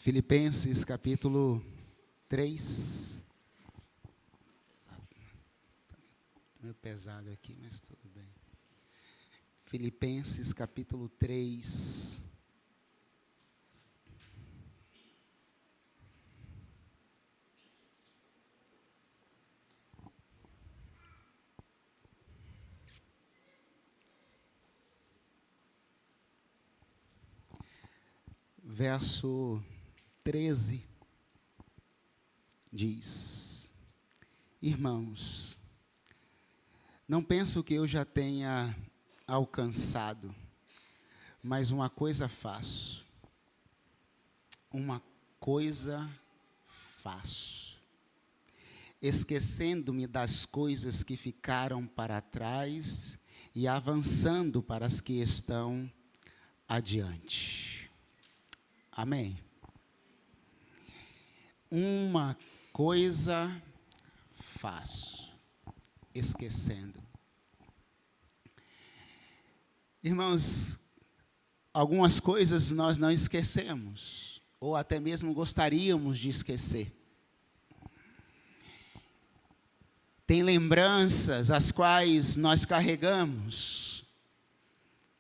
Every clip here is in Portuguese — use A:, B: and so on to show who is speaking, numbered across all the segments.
A: Filipenses capítulo 3. Meio pesado aqui, mas tudo bem. Filipenses capítulo 3. Verso 13 diz: Irmãos, não penso que eu já tenha alcançado, mas uma coisa faço. Uma coisa faço. Esquecendo-me das coisas que ficaram para trás e avançando para as que estão adiante. Amém. Uma coisa faço, esquecendo. Irmãos, algumas coisas nós não esquecemos, ou até mesmo gostaríamos de esquecer. Tem lembranças as quais nós carregamos,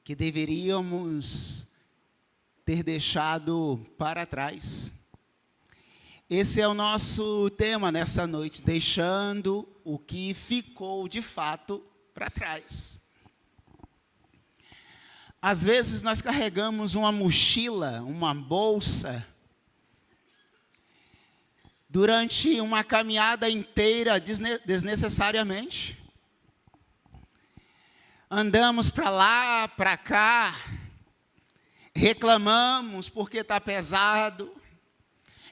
A: que deveríamos ter deixado para trás. Esse é o nosso tema nessa noite, deixando o que ficou de fato para trás. Às vezes nós carregamos uma mochila, uma bolsa, durante uma caminhada inteira desnecessariamente. Andamos para lá, para cá, reclamamos porque está pesado,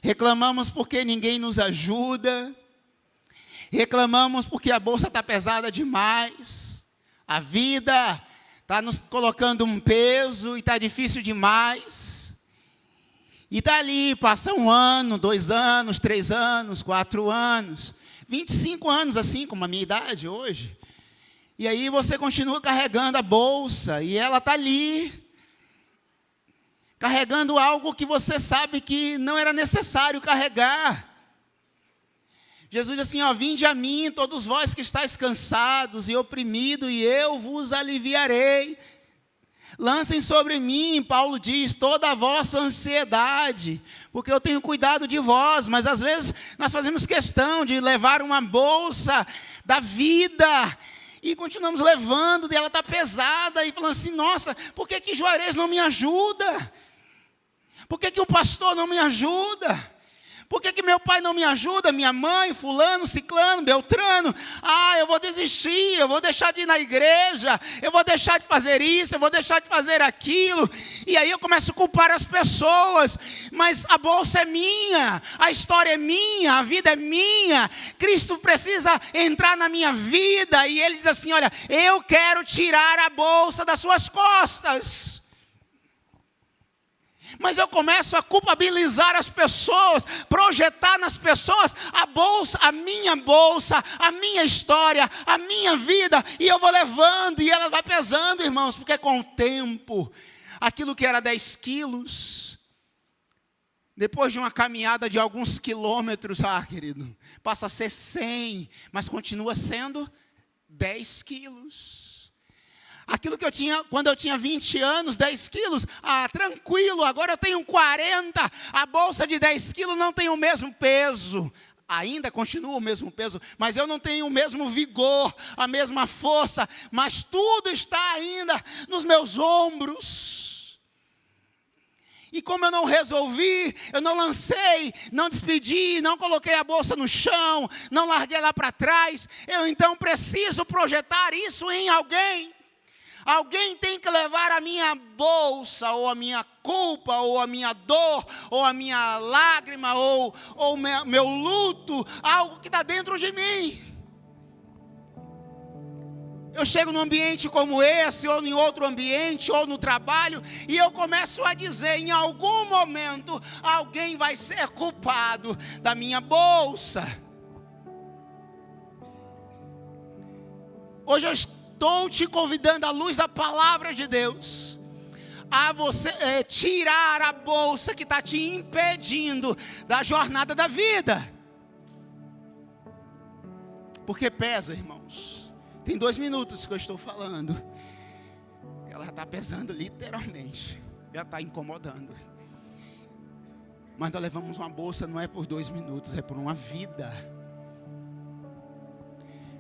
A: reclamamos porque ninguém nos ajuda, reclamamos porque a bolsa está pesada demais, a vida está nos colocando um peso e está difícil demais. E está ali, passa 1 ano, 2 anos, 3 anos, 4 anos, 25 anos assim, como a minha idade hoje. E aí você continua carregando a bolsa e ela está ali, carregando algo que você sabe que não era necessário carregar. Jesus diz assim, vinde a mim, todos vós que estáis cansados e oprimidos, e eu vos aliviarei. Lancem sobre mim, Paulo diz, toda a vossa ansiedade, porque eu tenho cuidado de vós. Mas às vezes nós fazemos questão de levar uma bolsa da vida, e continuamos levando, e ela está pesada, e falando assim, nossa, por que Juarez não me ajuda? Por que o pastor não me ajuda? Por que meu pai não me ajuda? Minha mãe, fulano, ciclano, beltrano. Eu vou desistir, eu vou deixar de ir na igreja, eu vou deixar de fazer isso, eu vou deixar de fazer aquilo. E aí eu começo a culpar as pessoas. Mas a bolsa é minha, a história é minha, a vida é minha. Cristo precisa entrar na minha vida. E ele diz assim, olha, eu quero tirar a bolsa das suas costas. Mas eu começo a culpabilizar as pessoas, projetar nas pessoas a bolsa, a minha história, a minha vida, e eu vou levando, e ela vai pesando, irmãos, porque com o tempo, aquilo que era 10 quilos, depois de uma caminhada de alguns quilômetros, querido, passa a ser 100, mas continua sendo 10 quilos. Aquilo que eu tinha, quando eu tinha 20 anos, 10 quilos, tranquilo, agora eu tenho 40, a bolsa de 10 quilos não tem o mesmo peso, ainda continua o mesmo peso, mas eu não tenho o mesmo vigor, a mesma força, mas tudo está ainda nos meus ombros. E como eu não resolvi, eu não lancei, não despedi, não coloquei a bolsa no chão, não larguei lá para trás, eu então preciso projetar isso em alguém. Alguém tem que levar a minha bolsa, ou a minha culpa, ou a minha dor, ou a minha lágrima, ou meu luto, algo que está dentro de mim. Eu chego num ambiente como esse, ou em outro ambiente, ou no trabalho, e eu começo a dizer, em algum momento, alguém vai ser culpado da minha bolsa. Hoje eu estou te convidando à luz da palavra de Deus a você tirar a bolsa que está te impedindo da jornada da vida. Porque pesa, irmãos. Tem 2 minutos que eu estou falando. Ela está pesando literalmente. Já está incomodando. Mas nós levamos uma bolsa, não é por 2 minutos, é por uma vida.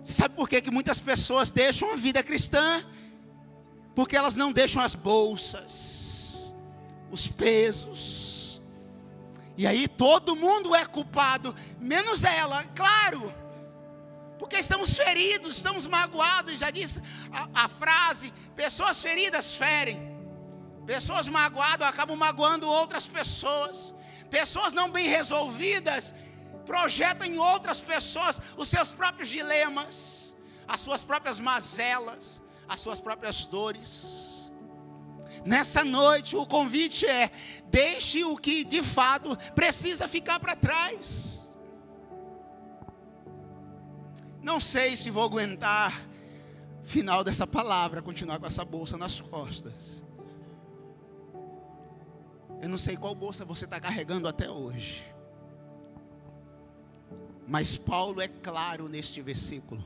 A: Sabe por que muitas pessoas deixam a vida cristã? Porque elas não deixam as bolsas, os pesos. E aí todo mundo é culpado, menos ela, claro. Porque estamos feridos, estamos magoados. Já disse a frase, pessoas feridas ferem. Pessoas magoadas acabam magoando outras pessoas. Pessoas não bem resolvidas projetam em outras pessoas os seus próprios dilemas, as suas próprias mazelas, as suas próprias dores. Nessa noite o convite é: deixe o que de fato precisa ficar para trás. Não sei se vou aguentar final dessa palavra, continuar com essa bolsa nas costas. Eu não sei qual bolsa você está carregando até hoje. Mas Paulo é claro neste versículo.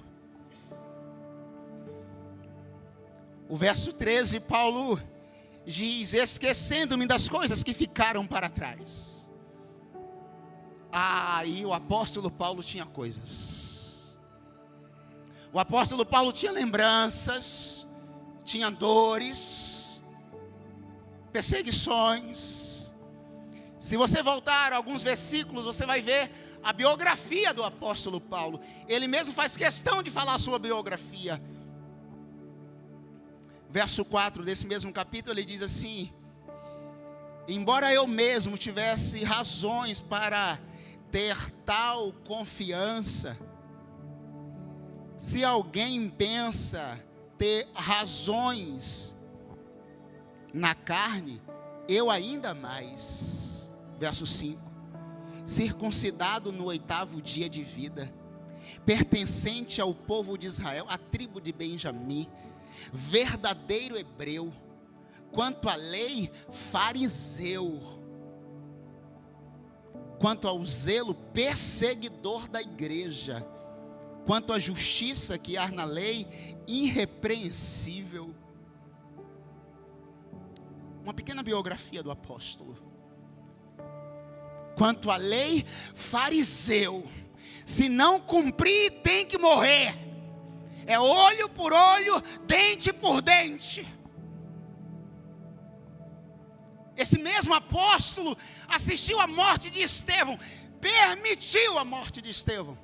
A: O verso 13, Paulo diz: esquecendo-me das coisas que ficaram para trás. Aí o apóstolo Paulo tinha coisas. O apóstolo Paulo tinha lembranças, tinha dores, perseguições. Se você voltar a alguns versículos, você vai ver a biografia do apóstolo Paulo. Ele mesmo faz questão de falar a sua biografia. Verso 4 desse mesmo capítulo, ele diz assim: embora eu mesmo tivesse razões para ter tal confiança, se alguém pensa ter razões na carne, eu ainda mais. Verso 5: circuncidado no 8º dia de vida, pertencente ao povo de Israel, à tribo de Benjamim, verdadeiro hebreu, quanto à lei, fariseu, quanto ao zelo, perseguidor da igreja, quanto à justiça que há na lei, irrepreensível. Uma pequena biografia do apóstolo. Quanto à lei, fariseu, se não cumprir tem que morrer. É olho por olho, dente por dente. Esse mesmo apóstolo assistiu à morte de Estevão, permitiu a morte de Estevão.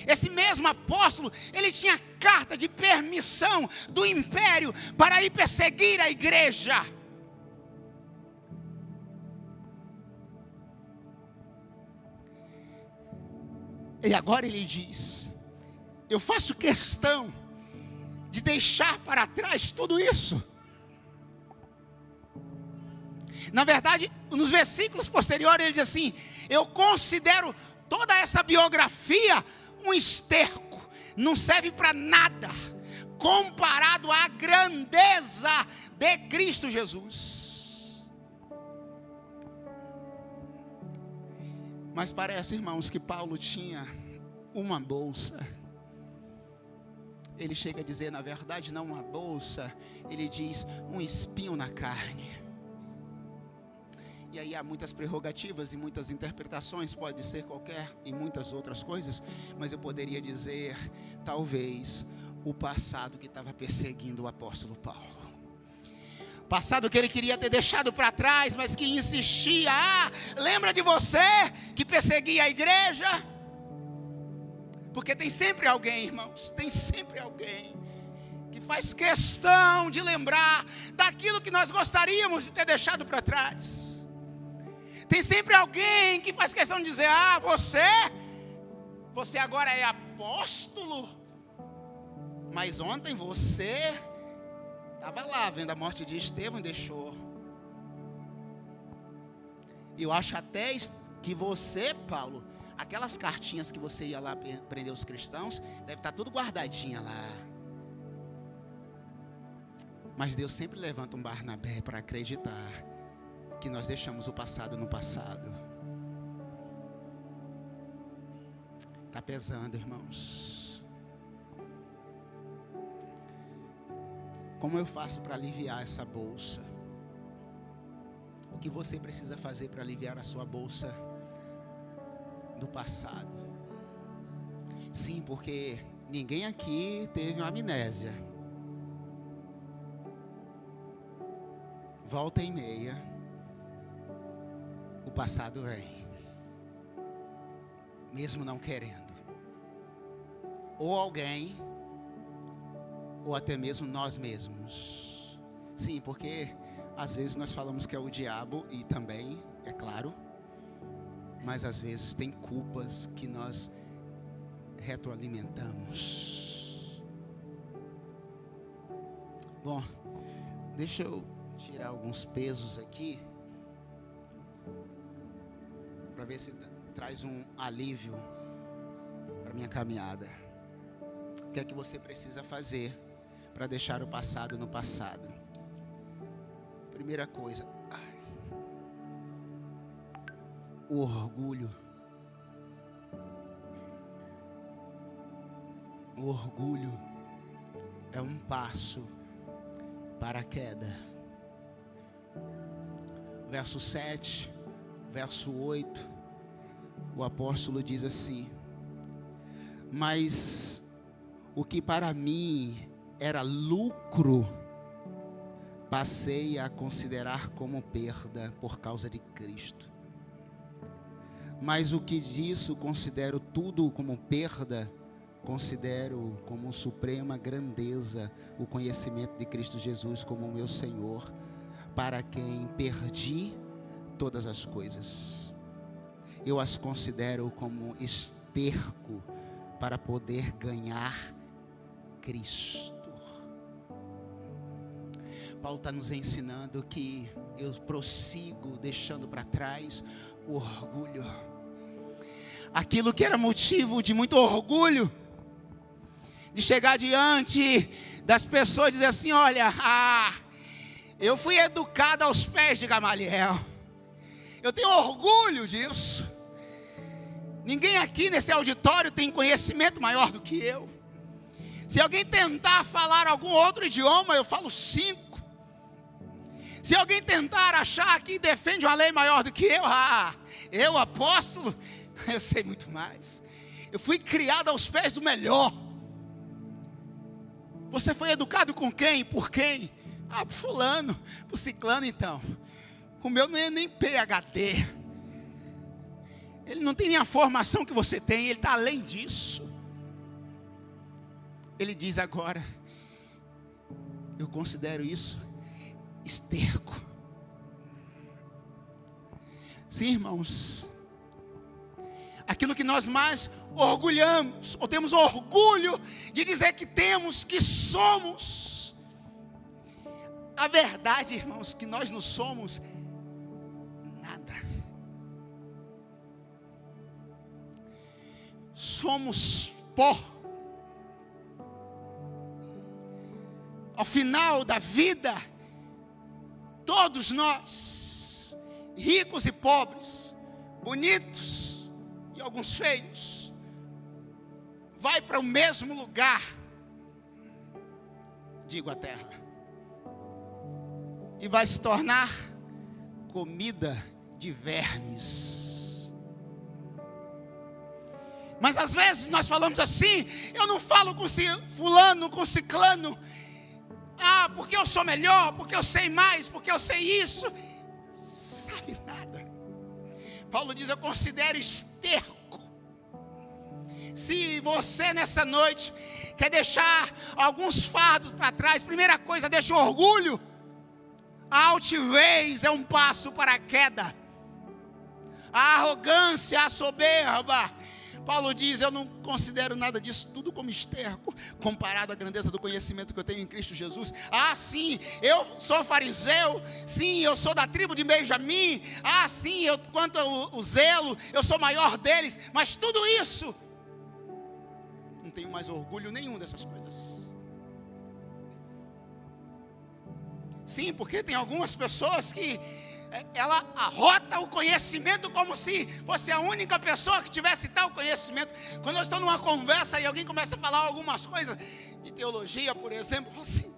A: Esse mesmo apóstolo, ele tinha carta de permissão do império para ir perseguir a igreja. E agora ele diz: eu faço questão de deixar para trás tudo isso. Na verdade, nos versículos posteriores ele diz assim: eu considero toda essa biografia um esterco, não serve para nada, comparado à grandeza de Cristo Jesus. Mas parece, irmãos, que Paulo tinha uma bolsa. Ele chega a dizer, na verdade, não uma bolsa, ele diz um espinho na carne. E aí há muitas prerrogativas e muitas interpretações, pode ser qualquer e muitas outras coisas, mas eu poderia dizer, talvez, o passado que estava perseguindo o apóstolo Paulo. Passado que ele queria ter deixado para trás, mas que insistia. Lembra de você que perseguia a igreja? Porque tem sempre alguém, irmãos, tem sempre alguém que faz questão de lembrar daquilo que nós gostaríamos de ter deixado para trás. Tem sempre alguém que faz questão de dizer: você agora é apóstolo, mas ontem você estava lá vendo a morte de Estevão e deixou. Eu acho até que você, Paulo, aquelas cartinhas que você ia lá prender os cristãos, deve estar tudo guardadinha lá. Mas Deus sempre levanta um Barnabé para acreditar que nós deixamos o passado no passado. Está pesando, irmãos. Como eu faço para aliviar essa bolsa? O que você precisa fazer para aliviar a sua bolsa do passado? Sim, porque ninguém aqui teve uma amnésia. Volta e meia, o passado vem, mesmo não querendo. Ou alguém, ou até mesmo nós mesmos. Sim, porque às vezes nós falamos que é o diabo, e também, é claro, mas às vezes tem culpas que nós retroalimentamos. Bom, deixa eu tirar alguns pesos aqui, para ver se traz um alívio para minha caminhada. O que é que você precisa fazer para deixar o passado no passado? Primeira coisa, o orgulho. O orgulho é um passo para a queda. Verso 7, verso 8, o apóstolo diz assim: mas o que para mim era lucro, passei a considerar como perda por causa de Cristo. Mas o que disso considero tudo como perda, considero como suprema grandeza o conhecimento de Cristo Jesus como o meu Senhor, para quem perdi todas as coisas. Eu as considero como esterco para poder ganhar Cristo. Paulo está nos ensinando que eu prossigo deixando para trás o orgulho. Aquilo que era motivo de muito orgulho, de chegar diante das pessoas e dizer assim: olha, eu fui educado aos pés de Gamaliel. Eu tenho orgulho disso. Ninguém aqui nesse auditório tem conhecimento maior do que eu. Se alguém tentar falar algum outro idioma, eu falo 5. Se alguém tentar achar que defende uma lei maior do que eu, apóstolo, eu sei muito mais. Eu fui criado aos pés do melhor. Você foi educado com quem? Por quem? Por fulano, por ciclano. Então, o meu não é nem PhD. Ele não tem nem a formação que você tem, ele está além disso. Ele diz agora: eu considero isso esterco. Sim, irmãos, aquilo que nós mais orgulhamos, ou temos orgulho de dizer que temos, que somos, a verdade, irmãos, que nós não somos nada. Somos pó. Ao final da vida, todos nós, ricos e pobres, bonitos e alguns feios, vai para o mesmo lugar, digo a terra, e vai se tornar comida de vermes. Mas às vezes nós falamos assim: eu não falo com fulano, com ciclano, porque eu sou melhor, porque eu sei mais, porque eu sei isso. Sabe nada. Paulo diz: eu considero esterco. Se você nessa noite quer deixar alguns fardos para trás, primeira coisa, deixa o orgulho. A altivez é um passo para a queda. A arrogância, a soberba. Paulo diz: eu não considero nada disso tudo como esterco, comparado à grandeza do conhecimento que eu tenho em Cristo Jesus. Sim, eu sou fariseu. Sim, eu sou da tribo de Benjamim. Sim, quanto ao zelo, eu sou maior deles. Mas tudo isso, não tenho mais orgulho nenhum dessas coisas. Sim, porque tem algumas pessoas que ela arrota o conhecimento como se fosse a única pessoa que tivesse tal conhecimento. Quando eu estou numa conversa e alguém começa a falar algumas coisas de teologia, por exemplo, assim,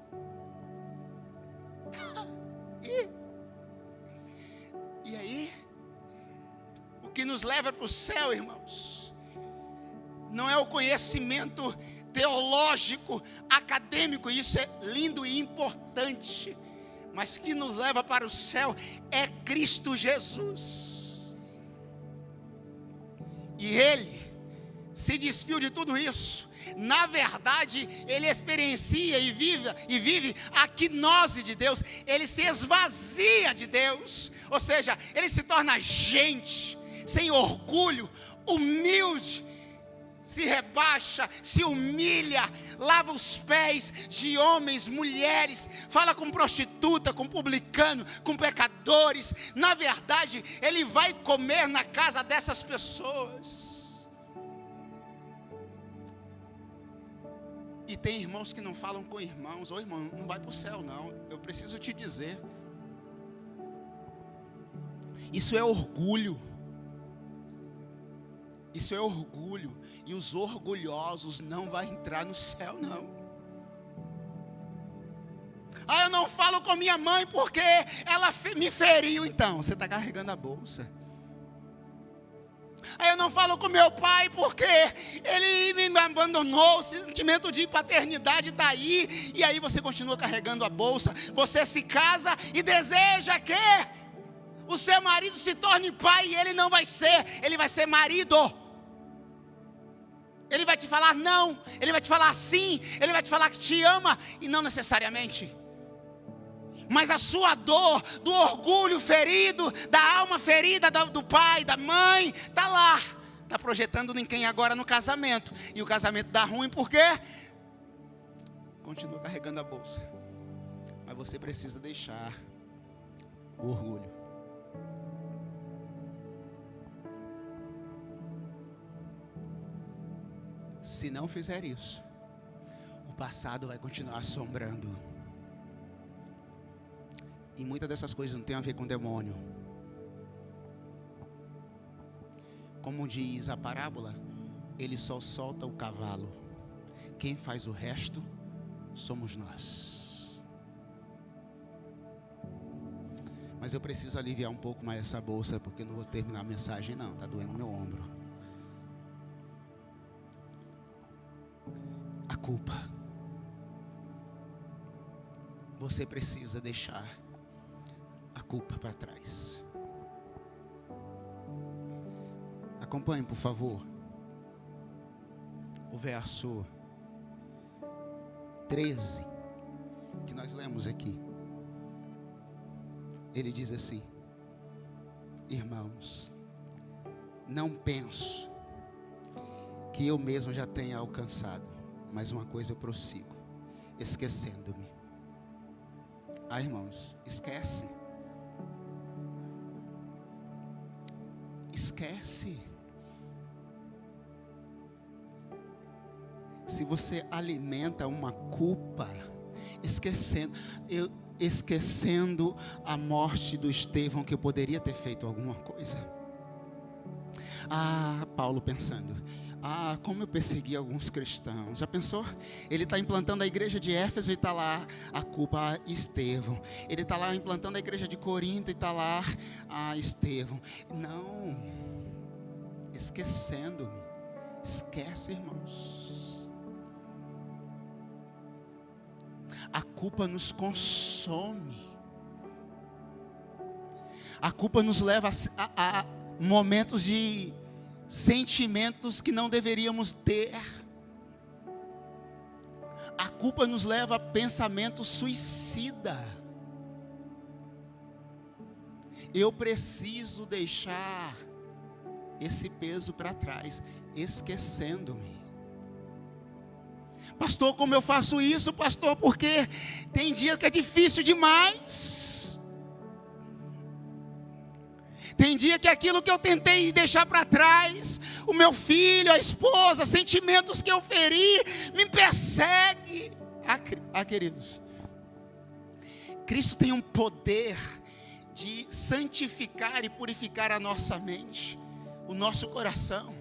A: e aí, o que nos leva para o céu, irmãos, não é o conhecimento teológico, acadêmico, isso é lindo e importante, mas que nos leva para o céu é Cristo Jesus. E Ele se despiu de tudo isso. Na verdade, Ele experiencia e vive a gnose de Deus. Ele se esvazia de Deus. Ou seja, Ele se torna gente, sem orgulho, humilde, se rebaixa, se humilha, lava os pés de homens, mulheres, fala com prostituta, com publicano, com pecadores. Na verdade, Ele vai comer na casa dessas pessoas. E tem irmãos que não falam com irmãos. Ô irmão, não vai para o céu não, eu preciso te dizer. Isso é orgulho. Isso é orgulho. E os orgulhosos não vão entrar no céu, não. Eu não falo com minha mãe porque ela me feriu. Então, você está carregando a bolsa. Eu não falo com meu pai porque ele me abandonou. O sentimento de paternidade está aí. E aí você continua carregando a bolsa. Você se casa e deseja que o seu marido se torne pai. E ele não vai ser. Ele vai ser marido. Ele vai te falar não, Ele vai te falar sim, Ele vai te falar que te ama, e não necessariamente. Mas a sua dor, do orgulho ferido, da alma ferida do pai, da mãe, está lá. Está projetando em quem agora no casamento. E o casamento dá ruim por quê? Continua carregando a bolsa. Mas você precisa deixar o orgulho. Se não fizer isso, o passado vai continuar assombrando. E muitas dessas coisas não tem a ver com demônio. Como diz a parábola, ele só solta o cavalo. Quem faz o resto somos nós. Mas eu preciso aliviar um pouco mais essa bolsa, porque não vou terminar a mensagem não, está doendo meu ombro. A culpa. Você precisa deixar a culpa para trás. Acompanhe, por favor, o verso 13 que nós lemos aqui. Ele diz assim: irmãos, não penso que eu mesmo já tenha alcançado, mas uma coisa eu prossigo, esquecendo-me. Irmãos, esquece. Esquece. Se você alimenta uma culpa, esquecendo a morte do Estevão, que eu poderia ter feito alguma coisa. Paulo pensando: como eu persegui alguns cristãos. Já pensou? Ele está implantando a igreja de Éfeso e está lá a culpa, Estevão. Ele está lá implantando a igreja de Corinto e está lá Estevão. Não, esquecendo-me. Esquece, irmãos. A culpa nos consome. A culpa nos leva a momentos de sentimentos que não deveríamos ter. A culpa nos leva a pensamento suicida. Eu preciso deixar esse peso para trás, esquecendo-me. Pastor, como eu faço isso, pastor? Porque tem dia que é difícil demais. Tem dia que aquilo que eu tentei deixar para trás, o meu filho, a esposa, sentimentos que eu feri, me persegue. Queridos, Cristo tem um poder de santificar e purificar a nossa mente, o nosso coração.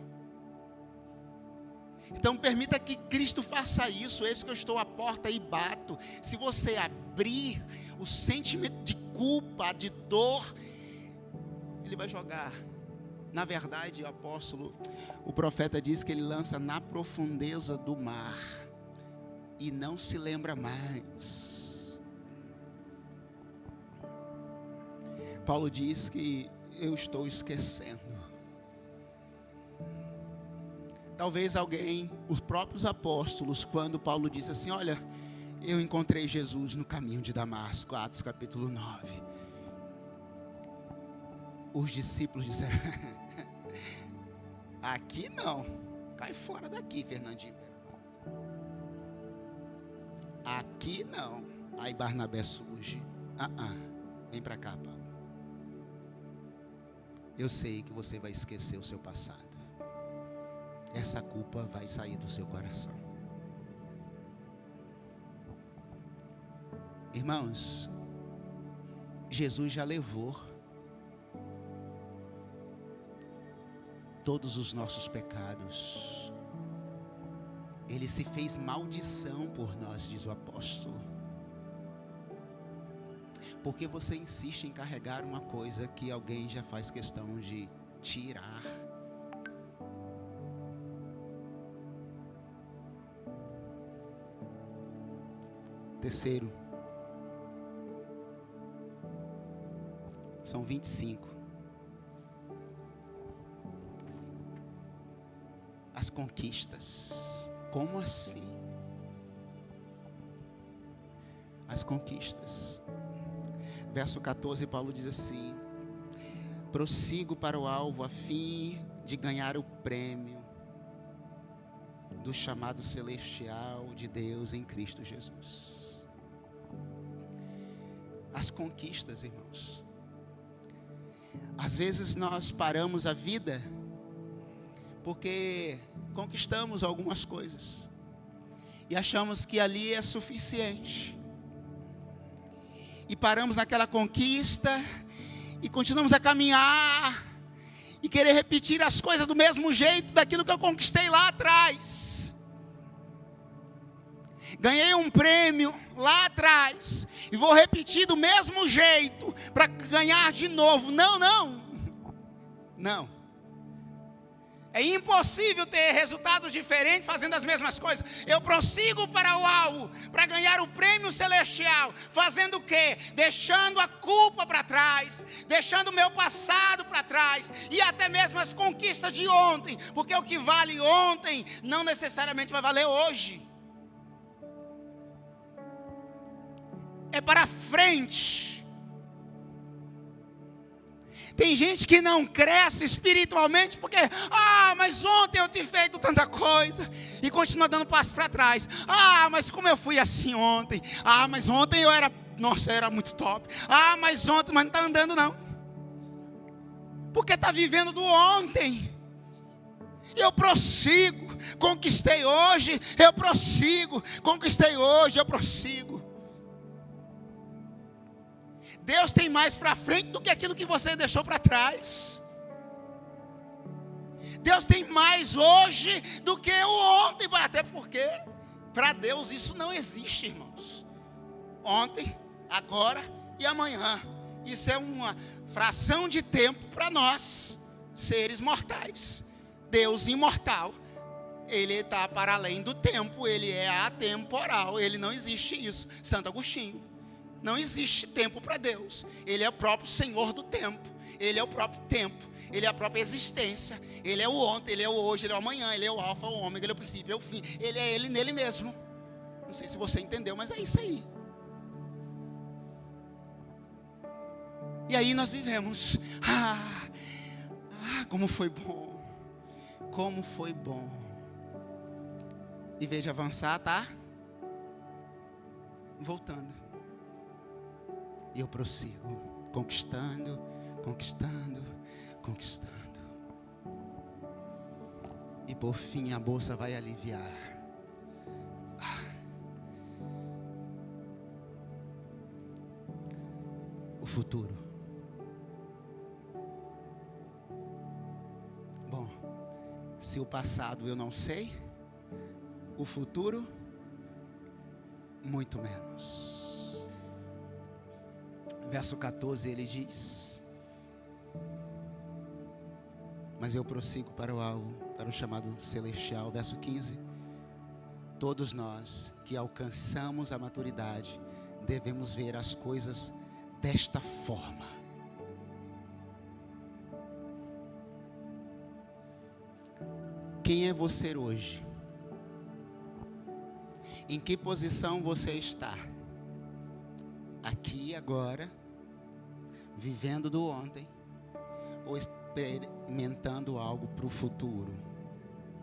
A: Então permita que Cristo faça isso. Eis que eu estou à porta e bato. Se você abrir, o sentimento de culpa, de dor, Ele vai jogar. Na verdade, o profeta diz que ele lança na profundeza do mar e não se lembra mais. Paulo diz que eu estou esquecendo. Talvez alguém, os próprios apóstolos, quando Paulo diz assim, olha, eu encontrei Jesus no caminho de Damasco, Atos capítulo 9. Os discípulos disseram, aqui não, cai fora daqui, Fernandinho. Aqui não. Aí Barnabé surge, vem para cá, Paulo. Eu sei que você vai esquecer o seu passado. Essa culpa vai sair do seu coração. Irmãos, Jesus já levou todos os nossos pecados. Ele se fez maldição por nós, diz o apóstolo. Porque você insiste em carregar uma coisa que alguém já faz questão de tirar. Terceiro, são 25. As conquistas. Como assim? As conquistas. Verso 14, Paulo diz assim: prossigo para o alvo a fim de ganhar o prêmio do chamado celestial de Deus em Cristo Jesus. As conquistas, irmãos. Às vezes nós paramos a vida porque conquistamos algumas coisas e achamos que ali é suficiente. E paramos naquela conquista e continuamos a caminhar e querer repetir as coisas do mesmo jeito daquilo que eu conquistei lá atrás. Ganhei um prêmio lá atrás e vou repetir do mesmo jeito para ganhar de novo. Não. É impossível ter resultados diferentes fazendo as mesmas coisas. Eu prossigo para o alvo, para ganhar o prêmio celestial. Fazendo o quê? Deixando a culpa para trás, deixando o meu passado para trás e até mesmo as conquistas de ontem. Porque o que vale ontem não necessariamente vai valer hoje. É para frente. Tem gente que não cresce espiritualmente porque, mas ontem eu tinha feito tanta coisa e continua dando passo para trás. Mas como eu fui assim ontem? Mas ontem eu era muito top. Mas ontem, mas não está andando não. Porque está vivendo do ontem. Eu prossigo, conquistei hoje, eu prossigo, conquistei hoje, eu prossigo. Deus tem mais para frente do que aquilo que você deixou para trás. Deus tem mais hoje do que o ontem, até porque para Deus isso não existe, irmãos. Ontem, agora e amanhã. Isso é uma fração de tempo para nós, seres mortais. Deus imortal, Ele está para além do tempo, Ele é atemporal, Ele não existe isso. Santo Agostinho. Não existe tempo para Deus. Ele é o próprio Senhor do tempo. Ele é o próprio tempo. Ele é a própria existência. Ele é o ontem, Ele é o hoje, Ele é o amanhã. Ele é o alfa, o ômega, Ele é o princípio, Ele é o fim. Ele é Ele nele mesmo. Não sei se você entendeu, mas é isso aí. E aí nós vivemos. Como foi bom. Como foi bom. Em vez de avançar, tá? Voltando. E eu prossigo, conquistando. E por fim a bolsa vai aliviar. futuro. Bom, se o passado eu não sei, o futuro, muito menos. Verso 14 ele diz: mas eu prossigo para o alvo, para o chamado celestial. Verso 15: todos nós que alcançamos a maturidade devemos ver as coisas desta forma. Quem é você hoje? Em que posição você está? Aqui agora, vivendo do ontem, ou experimentando algo para o futuro?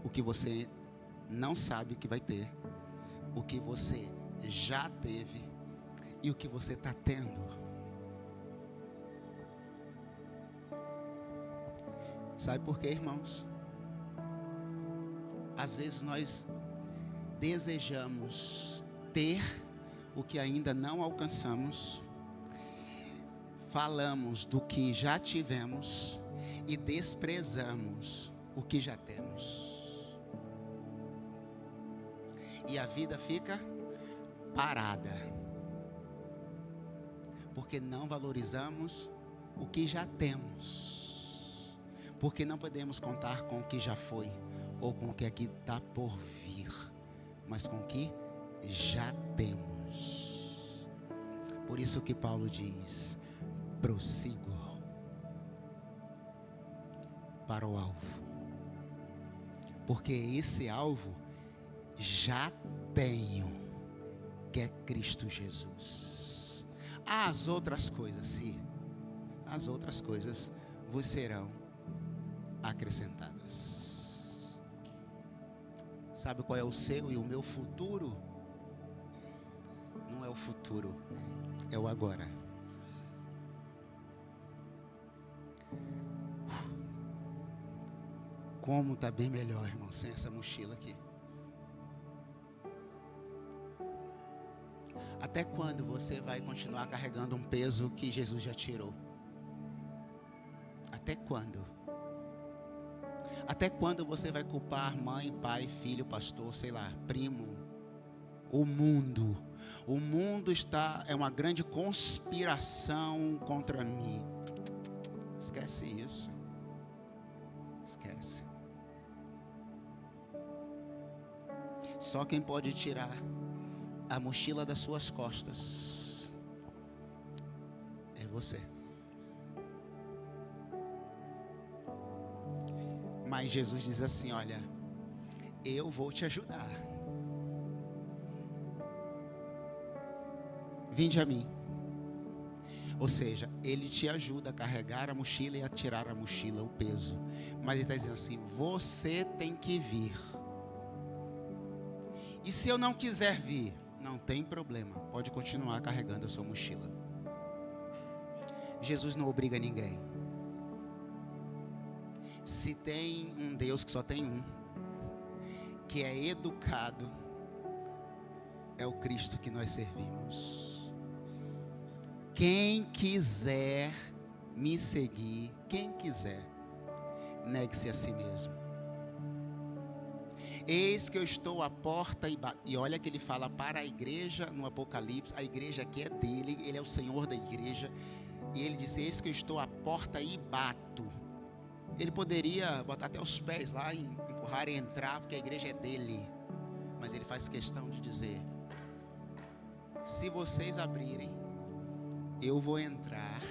A: O que você não sabe o que vai ter, o que você já teve e o que você está tendo. Sabe por quê, irmãos? Às vezes nós desejamos ter o que ainda não alcançamos, falamos do que já tivemos e desprezamos o que já temos. E a vida fica parada, porque não valorizamos o que já temos, porque não podemos contar com o que já foi, ou com o que aqui está por vir, mas com o que já temos. Por isso que Paulo diz: prossigo para o alvo, porque esse alvo já tenho, que é Cristo Jesus. As outras coisas, sim, as outras coisas vos serão acrescentadas. Sabe qual é o seu e o meu futuro? Não é o futuro, é o agora. Como está bem melhor, irmão, sem essa mochila aqui. Até quando você vai continuar carregando um peso que Jesus já tirou? Até quando? Até quando você vai culpar mãe, pai, filho, pastor, sei lá, primo? O mundo. O mundo é uma grande conspiração contra mim. Esquece isso. Esquece. Só quem pode tirar a mochila das suas costas é você. Mas Jesus diz assim: olha, eu vou te ajudar. Vinde a mim. Ou seja, ele te ajuda a carregar a mochila e a tirar a mochila, o peso. Mas ele está dizendo assim: você tem que vir. E se eu não quiser vir, não tem problema, pode continuar carregando a sua mochila. Jesus não obriga ninguém. Se tem um Deus que só tem um, que é educado, é o Cristo que nós servimos. Quem quiser me seguir, quem quiser, negue-se a si mesmo. Eis que eu estou à porta e bato. E olha que ele fala para a igreja no Apocalipse. A igreja aqui é dele, ele é o Senhor da igreja. E ele diz: eis que eu estou à porta e bato. Ele poderia botar até os pés lá e empurrar e entrar, porque a igreja é dele. Mas ele faz questão de dizer: se vocês abrirem, eu vou entrar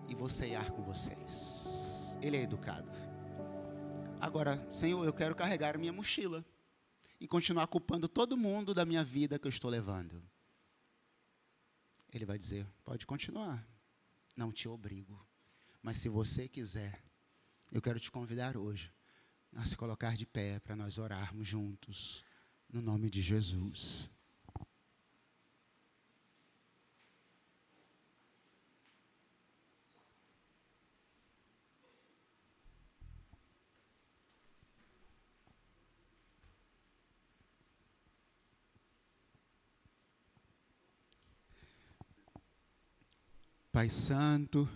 A: e vou ceiar com vocês. Ele é educado. Agora, Senhor, eu quero carregar minha mochila e continuar culpando todo mundo da minha vida que eu estou levando. Ele vai dizer: pode continuar, não te obrigo. Mas se você quiser, eu quero te convidar hoje a se colocar de pé para nós orarmos juntos, no nome de Jesus. Pai Santo,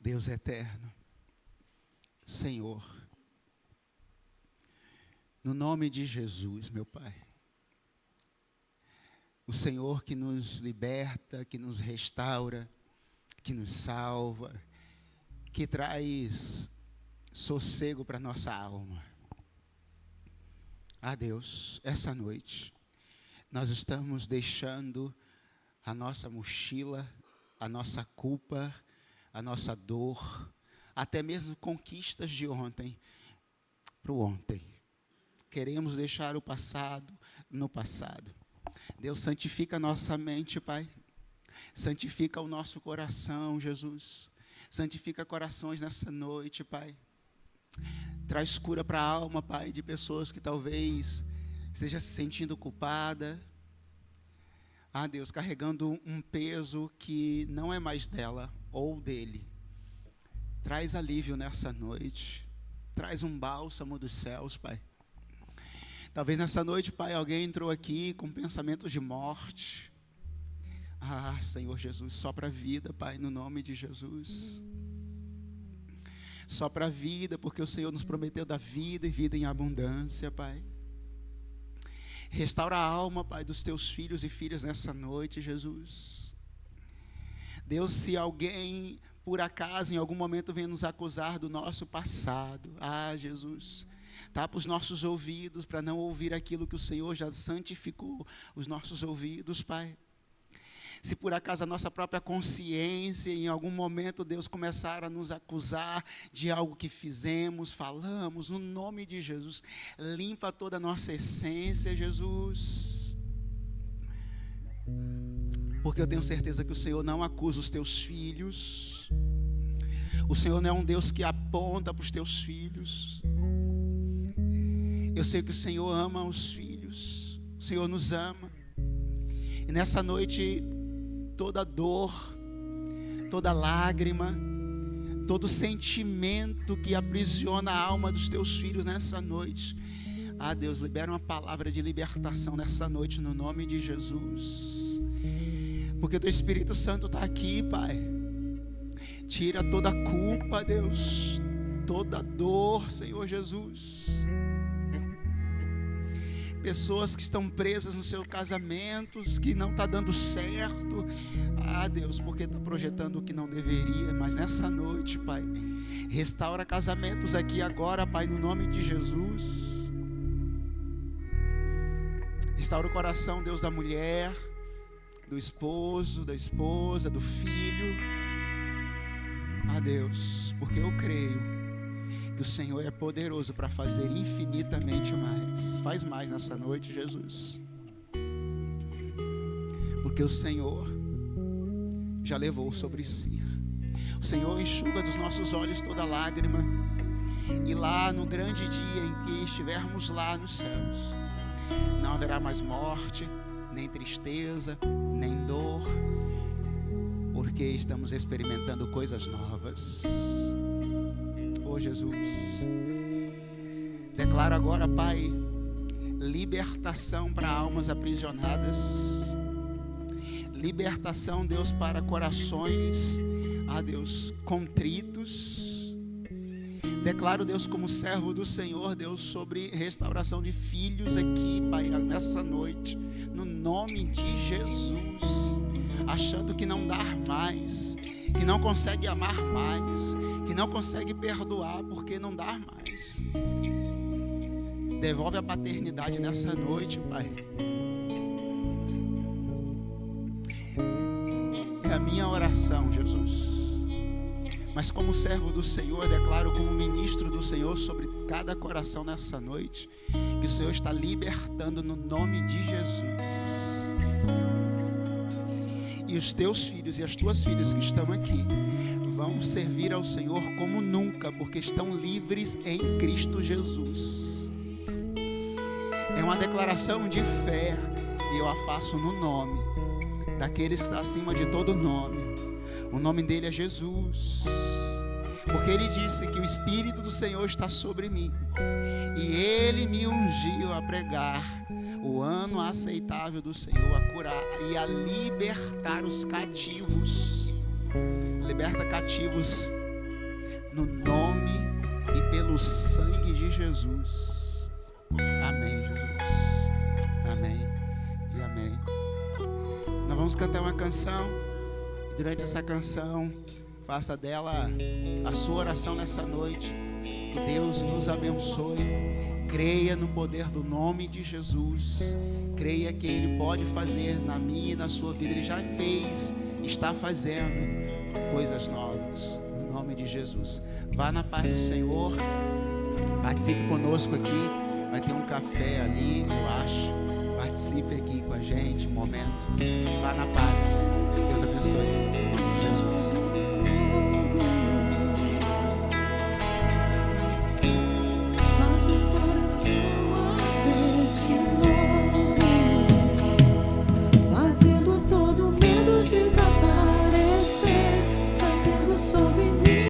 A: Deus eterno, Senhor, no nome de Jesus, meu Pai, o Senhor que nos liberta, que nos restaura, que nos salva, que traz sossego para nossa alma. Deus, essa noite, nós estamos deixando a nossa mochila, a nossa culpa, a nossa dor, até mesmo conquistas de ontem, para o ontem. Queremos deixar o passado no passado. Deus, santifica a nossa mente, Pai. Santifica o nosso coração, Jesus. Santifica corações nessa noite, Pai. Traz cura para a alma, Pai, de pessoas que talvez esteja se sentindo culpada. Deus, carregando um peso que não é mais dela ou dele. Traz alívio nessa noite. Traz um bálsamo dos céus, Pai. Talvez nessa noite, Pai, alguém entrou aqui com pensamentos de morte. Senhor Jesus, sopra a vida, Pai, no nome de Jesus. Sopra a vida, porque o Senhor nos prometeu da vida e vida em abundância, Pai. Restaura a alma, Pai, dos teus filhos e filhas nessa noite, Jesus. Deus, se alguém, por acaso, em algum momento vem nos acusar do nosso passado, Jesus, tapa os nossos ouvidos para não ouvir aquilo que o Senhor já santificou os nossos ouvidos, Pai. Se por acaso a nossa própria consciência, em algum momento, Deus, começar a nos acusar de algo que fizemos, falamos, no nome de Jesus, limpa toda a nossa essência, Jesus. Porque eu tenho certeza que o Senhor não acusa os teus filhos. O Senhor não é um Deus que aponta para os teus filhos. Eu sei que o Senhor ama os filhos. O Senhor nos ama. E nessa noite, toda dor, toda lágrima, todo sentimento que aprisiona a alma dos teus filhos nessa noite, Deus, libera uma palavra de libertação nessa noite no nome de Jesus. Porque o teu Espírito Santo está aqui, Pai. Tira toda a culpa, Deus, toda dor, Senhor Jesus. Pessoas que estão presas nos seus casamentos, que não está dando certo, Deus, porque está projetando o que não deveria. Mas nessa noite, Pai, restaura casamentos aqui agora, Pai, no nome de Jesus. Restaura o coração, Deus, da mulher, do esposo, da esposa, do filho. Deus, porque eu creio que o Senhor é poderoso para fazer infinitamente mais. Faz mais nessa noite, Jesus. Porque o Senhor já levou sobre si. O Senhor enxuga dos nossos olhos toda lágrima. E lá no grande dia em que estivermos lá nos céus, não haverá mais morte, nem tristeza, nem dor, porque estamos experimentando coisas novas. Jesus, declaro agora, Pai, libertação para almas aprisionadas, libertação, Deus, para corações, Deus, contritos. Declaro, Deus, como servo do Senhor, Deus, sobre restauração de filhos aqui, Pai, nessa noite, no nome de Jesus, achando que não dá mais, que não consegue amar mais, que não consegue perdoar porque não dá mais. Devolve a paternidade nessa noite, Pai. É a minha oração, Jesus. Mas como servo do Senhor, eu declaro como ministro do Senhor sobre cada coração nessa noite, que o Senhor está libertando no nome de Jesus. E os teus filhos e as tuas filhas que estão aqui vão servir ao Senhor como nunca, porque estão livres em Cristo Jesus. É uma declaração de fé e eu a faço no nome daqueles que está acima de todo nome. O nome dele é Jesus, porque ele disse que o Espírito do Senhor está sobre mim e ele me ungiu a pregar o ano aceitável do Senhor, a curar e a libertar os cativos. liberta cativos no nome e pelo sangue de Jesus. Amém, Jesus. Amém e amém. Nós vamos cantar uma canção e durante essa canção faça dela a sua oração nessa noite. Que Deus nos abençoe. Creia no poder do nome de Jesus. Creia que Ele pode fazer na minha e na sua vida. Ele já fez, está fazendo coisas novas no nome de Jesus. Vá na paz do Senhor. Participe conosco aqui. Vai ter um café ali, eu acho. Participe aqui com a gente um momento. Vá na paz. Deus abençoe. Em nome de Jesus.